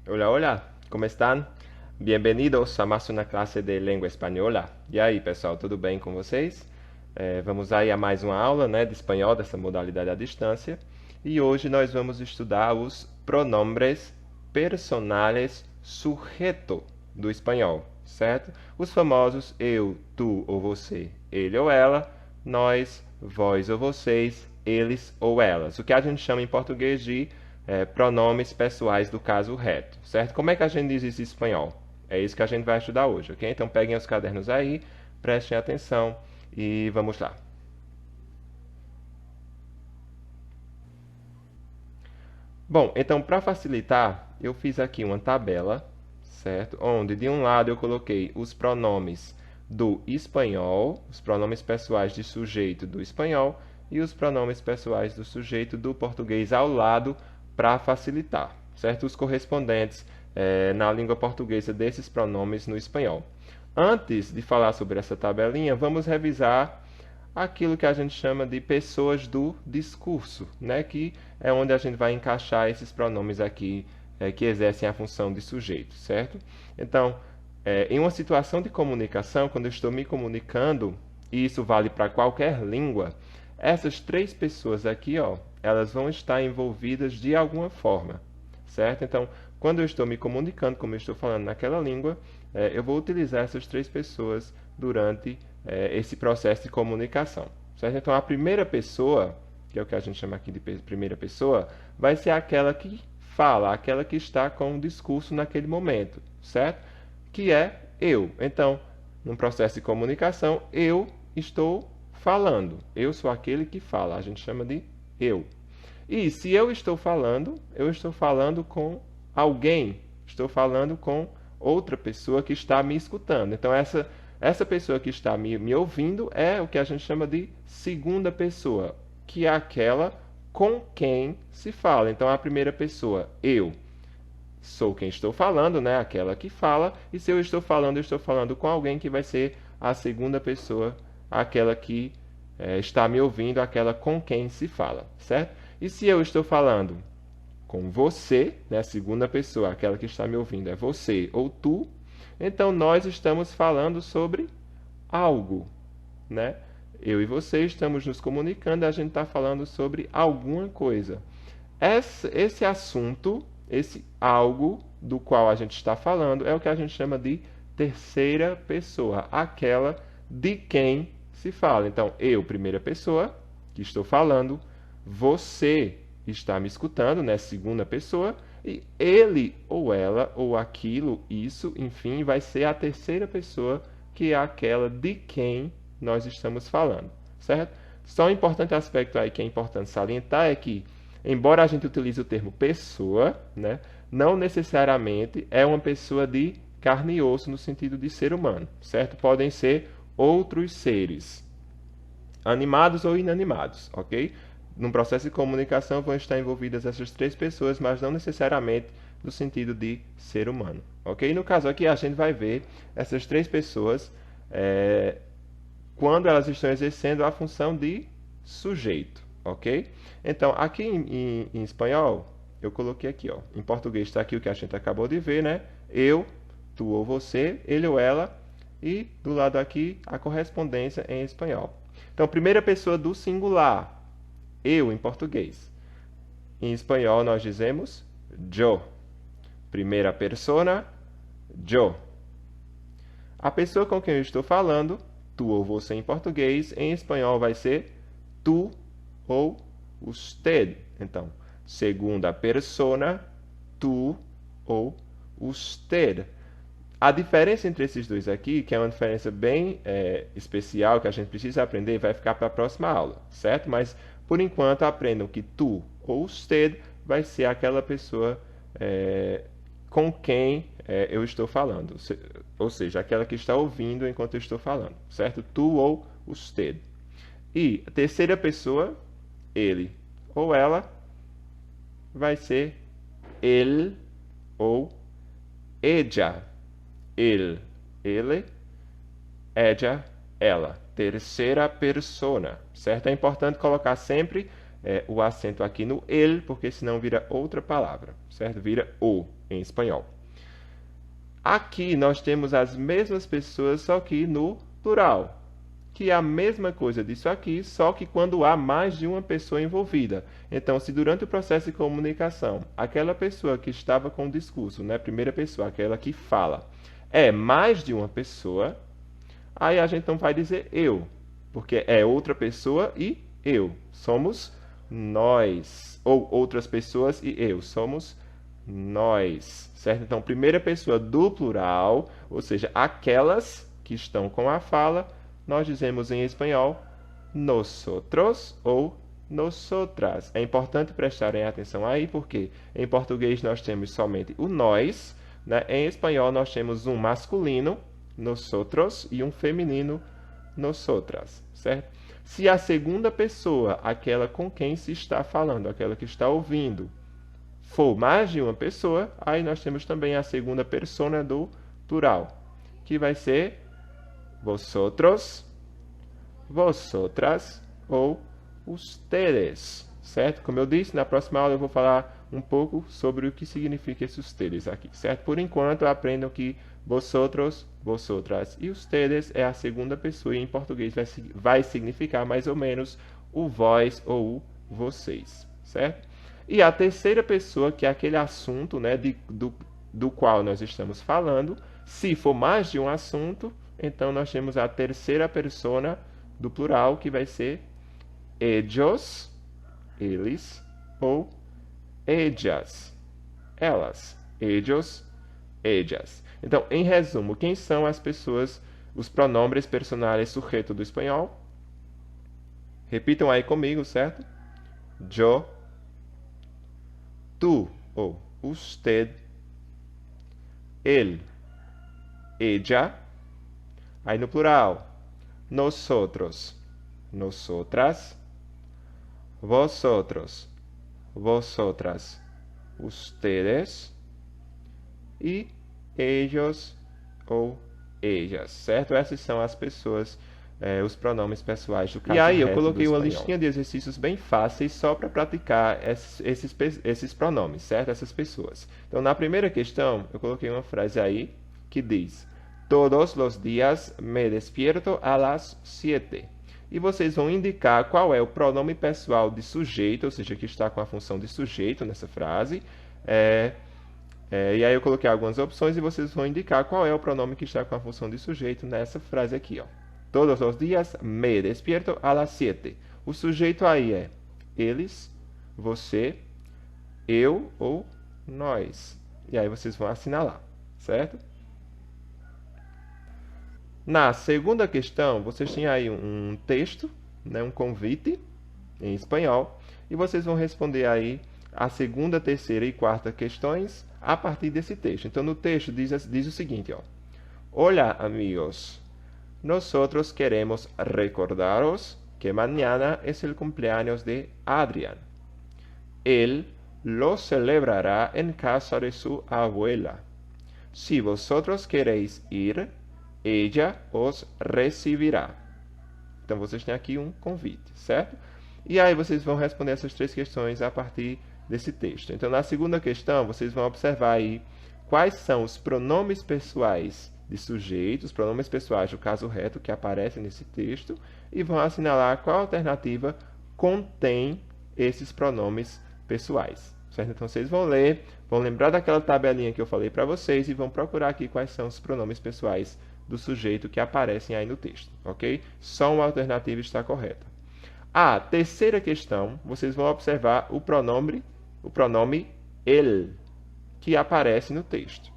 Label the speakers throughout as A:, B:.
A: Hola, hola, ¿cómo están? Bem-vindos a mais uma classe de língua espanhola. E aí, pessoal, tudo bem com vocês? Vamos aí a mais uma aula, né, de espanhol, dessa modalidade à distância. E hoje nós vamos estudar os pronombres personales sujeto do espanhol, certo? Os famosos eu, tu ou você, ele ou ela, nós, vós ou vocês, eles ou elas. O que a gente chama em português de pronomes pessoais do caso reto, certo? Como é que a gente diz isso em espanhol? É isso que a gente vai estudar hoje, ok? Então peguem os cadernos aí, prestem atenção e vamos lá. Bom, então para facilitar, eu fiz aqui uma tabela, certo? Onde de um lado eu coloquei os pronomes do espanhol, os pronomes pessoais de sujeito do espanhol e os pronomes pessoais do sujeito do português ao lado para facilitar, certo? Os correspondentes na língua portuguesa desses pronomes no espanhol. Antes de falar sobre essa tabelinha, vamos revisar aquilo que a gente chama de pessoas do discurso, né? Que é onde a gente vai encaixar esses pronomes aqui que exercem a função de sujeito, certo? Então, em uma situação de comunicação, quando eu estou me comunicando, e isso vale para qualquer língua, essas três pessoas aqui, ó, elas vão estar envolvidas de alguma forma, certo? Então, quando eu estou me comunicando, como eu estou falando naquela língua, eu vou utilizar essas três pessoas durante esse processo de comunicação, certo? Então, a primeira pessoa, que é o que a gente chama aqui de primeira pessoa, vai ser aquela que fala, aquela que está com o discurso naquele momento, certo? Que é eu. Então, num processo de comunicação, eu estou falando. Eu sou aquele que fala. A gente chama de eu. E se eu estou falando com alguém, estou falando com outra pessoa que está me escutando. Então, essa pessoa que está me ouvindo é o que a gente chama de segunda pessoa, que é aquela com quem se fala. Então, a primeira pessoa, eu sou quem estou falando, né? Aquela que fala. E se eu estou falando com alguém que vai ser a segunda pessoa, aquela que está me ouvindo, aquela com quem se fala, certo? E se eu estou falando com você, né? A segunda pessoa, aquela que está me ouvindo, é você ou tu, então nós estamos falando sobre algo, né? Eu e você estamos nos comunicando, a gente está falando sobre alguma coisa. Esse assunto, esse algo do qual a gente está falando, é o que a gente chama de terceira pessoa, aquela de quem se fala. Então, eu, primeira pessoa, que estou falando, você está me escutando, né? Segunda pessoa, e ele ou ela, ou aquilo, isso, enfim, vai ser a terceira pessoa, que é aquela de quem nós estamos falando, certo? Só um importante aspecto aí que é importante salientar é que, embora a gente utilize o termo pessoa, né, não necessariamente é uma pessoa de carne e osso no sentido de ser humano, certo? Podem ser outros seres, animados ou inanimados, ok? Num processo de comunicação vão estar envolvidas essas três pessoas, mas não necessariamente no sentido de ser humano, ok? No caso aqui a gente vai ver essas três pessoas quando elas estão exercendo a função de sujeito, ok? Então, aqui em espanhol, eu coloquei aqui, ó. Em português está aqui o que a gente acabou de ver, né? Eu, tu ou você, ele ou ela, e do lado aqui a correspondência em espanhol. Então, primeira pessoa do singular, eu em português. Em espanhol nós dizemos yo. Primeira persona, yo. A pessoa com quem eu estou falando, tu ou você em português, em espanhol vai ser tu ou usted. Então, segunda persona, tu ou usted. A diferença entre esses dois aqui, que é uma diferença bem especial, que a gente precisa aprender, vai ficar para a próxima aula, certo? Mas, por enquanto, aprendam que tu ou usted vai ser aquela pessoa com quem eu estou falando. Ou seja, aquela que está ouvindo enquanto eu estou falando, certo? Tu ou usted. E a terceira pessoa, ele ou ela, vai ser ele ou ella. Ele, ella, ela. Terceira persona, certo? É importante colocar sempre o acento aqui no ele, porque senão vira outra palavra, certo? Vira o. em espanhol. Aqui nós temos as mesmas pessoas, só que no plural, que é a mesma coisa disso aqui, só que quando há mais de uma pessoa envolvida. Então, se durante o processo de comunicação, aquela pessoa que estava com o discurso, né, primeira pessoa, aquela que fala, é mais de uma pessoa, aí a gente não vai dizer eu, porque é outra pessoa e eu. Somos nós. Ou outras pessoas e eu. Somos nós. Certo? Então, primeira pessoa do plural, ou seja, aquelas que estão com a fala, nós dizemos em espanhol nosotros ou nosotras. É importante prestarem atenção aí, porque em português nós temos somente o nós, né? Em espanhol nós temos um masculino, nosotros, e um feminino, nosotras, certo? Se a segunda pessoa, aquela com quem se está falando, aquela que está ouvindo, for mais de uma pessoa, aí nós temos também a segunda persona do plural, que vai ser vosotros, vosotras ou ustedes, certo? Como eu disse, na próxima aula eu vou falar um pouco sobre o que significa esses ustedes aqui, certo? Por enquanto, aprendam que vosotros, vosotras e ustedes é a segunda pessoa e em português vai significar mais ou menos o vós ou o vocês, certo? E a terceira pessoa, que é aquele assunto, né, do qual nós estamos falando, se for mais de um assunto, então nós temos a terceira persona do plural, que vai ser ellos, eles, ou ellas, elas, ellos, ellas. Então, em resumo, quem são as pessoas, os pronombres personais sujeito do espanhol? Repitam aí comigo, certo? Yo, tú ou usted, él, ella. Aí no plural, nosotros, nosotras, vosotros, vosotras, ustedes e ellos ou ellas, certo? Essas são as pessoas, os pronomes pessoais do caso. E aí eu coloquei uma listinha de exercícios bem fáceis só para praticar esses pronomes, certo? Essas pessoas. Então, na primeira questão, eu coloquei uma frase aí que diz: Todos los días me despierto a las 7. E vocês vão indicar qual é o pronome pessoal de sujeito, ou seja, que está com a função de sujeito nessa frase. E aí eu coloquei algumas opções e vocês vão indicar qual é o pronome que está com a função de sujeito nessa frase aqui, ó. Todos os dias me despierto a las 7. O sujeito aí é eles, você, eu ou nós. E aí vocês vão assinalar, certo? Na segunda questão, vocês têm aí um texto, né, um convite em espanhol, e vocês vão responder aí a segunda, terceira e quarta questões a partir desse texto. Então, no texto diz o seguinte, ó: Hola, amigos. Nosotros queremos recordaros que mañana es el cumpleaños de Adrián. Él lo celebrará en casa de su abuela. Si vosotros queréis ir, ella os recibirá. Então, vocês têm aqui um convite, certo? E aí, vocês vão responder essas três questões a partir desse texto. Então, na segunda questão, vocês vão observar aí quais são os pronomes pessoais de sujeito, os pronomes pessoais do caso reto que aparecem nesse texto, e vão assinalar qual alternativa contém esses pronomes pessoais, certo? Então, vocês vão ler, vão lembrar daquela tabelinha que eu falei para vocês e vão procurar aqui quais são os pronomes pessoais do sujeito que aparecem aí no texto, ok? Só uma alternativa está correta. A terceira questão, vocês vão observar o pronome ele, que aparece no texto.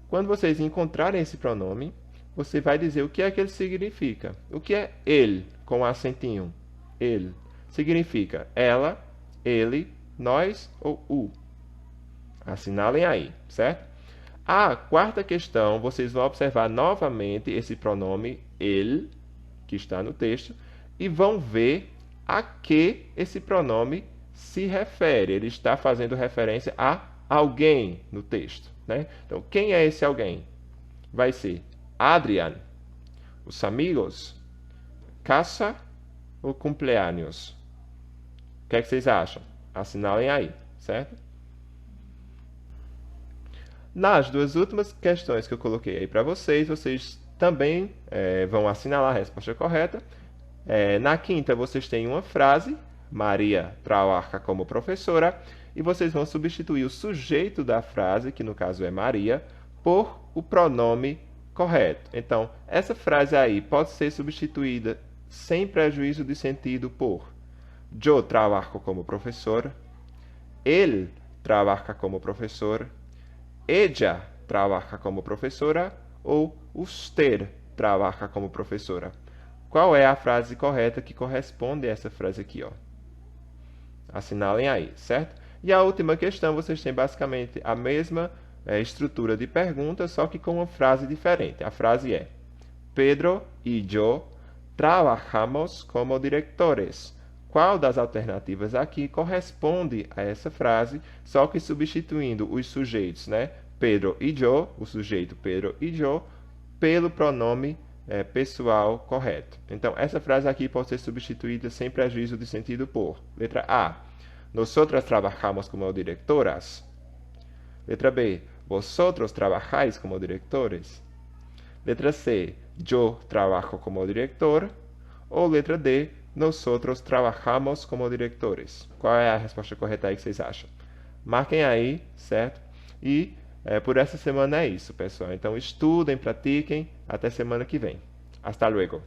A: Quando vocês encontrarem esse pronome, você vai dizer o que é que ele significa. O que é ele, com acentinho? Ele. Significa ela, ele, nós ou o. Assinalem aí, certo? A quarta questão, vocês vão observar novamente esse pronome ele, que está no texto, e vão ver a que esse pronome se refere. Ele está fazendo referência a alguém no texto, né? Então, quem é esse alguém? Vai ser Adrián, os amigos, casa ou cumpleaños? O que é que vocês acham? Assinalem aí, certo? Nas duas últimas questões que eu coloquei aí para vocês, vocês também vão assinalar a resposta correta. Na quinta, vocês têm uma frase, Maria trabalha como professora, e vocês vão substituir o sujeito da frase, que no caso é Maria, por o pronome correto. Então, essa frase aí pode ser substituída sem prejuízo de sentido por yo trabajo como professora, ele trabalha como professor, ella trabalha como professora ou usted trabalha como professora. Qual é a frase correta que corresponde a essa frase aqui, ó? Assinalem aí, certo? E a última questão, vocês têm basicamente a mesma estrutura de pergunta, só que com uma frase diferente. A frase é: Pedro e yo trabajamos como directores. Qual das alternativas aqui corresponde a essa frase, só que substituindo os sujeitos, né? Pedro e yo, o sujeito Pedro e yo, pelo pronome pessoal correto. Então, essa frase aqui pode ser substituída sem prejuízo de sentido por: letra A, nosotras trabajamos como directoras. Letra B, vosotros trabajáis como directores. Letra C, yo trabajo como director. Ou letra D, nosotros trabajamos como directores. Qual é a resposta correta aí que vocês acham? Marquem aí, certo? E por essa semana é isso, pessoal. Então estudem, pratiquem. Até semana que vem. Hasta luego.